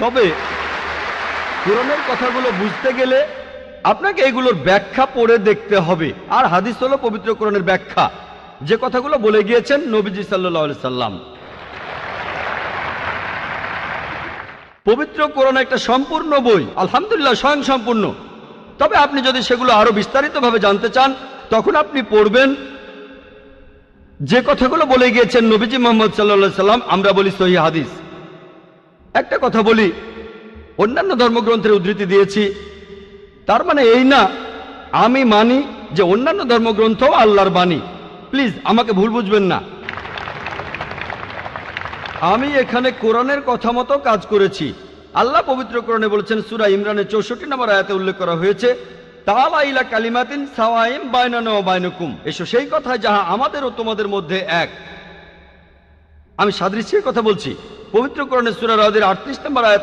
তবে কোরআনের কথাগুলো বুঝতে গেলে আপনাকে এগুলোর ব্যাখ্যা পড়ে দেখতে হবে। আর হাদিস হলো পবিত্র কোরআনের ব্যাখ্যা, যে কথাগুলো বলে গিয়েছেন নবীজি সাল্লাল্লাহু আলাইহি সাল্লাম। পবিত্র কোরআন একটা সম্পূর্ণ বই, আলহামদুলিল্লাহ স্বয়ং সম্পূর্ণ। তবে আপনি যদি সেগুলো আরো বিস্তারিতভাবে জানতে চান, তখন আপনি পড়বেন যে কথাগুলো বলে গিয়েছেন নবীজি মুহাম্মদ সাল্লাল্লাহু আলাইহি সাল্লাম, আমরা বলি সহিহ হাদিস। একটা কথা বলি, অন্যান্য ধর্মগ্রন্থের উদ্ধৃতি দিয়েছি, তার মানে এই না আমি মানি যে অন্যান্য ধর্মগ্রন্থ আল্লাহর বাণী। প্লিজ আমাকে ভুল বুঝবেন না। আমি এখানে কোরআনের কথা মতো কাজ করেছি। আল্লাহ পবিত্র কোরআনে বলেছেন, সূরা ইমরানের 64 নম্বর আয়াতে উল্লেখ করা হয়েছে, তাআলা ইলা কালিমাতিন সাওয়াইন বাইনানা ওয়া বাইনাকুম, এসো সেই কথা যাহা আমাদের ও তোমাদের মধ্যে এক। আমি সাদৃশ্যের কথা বলছি। পবিত্র কোরআনের সূরা রাদের 38 নম্বর আয়াত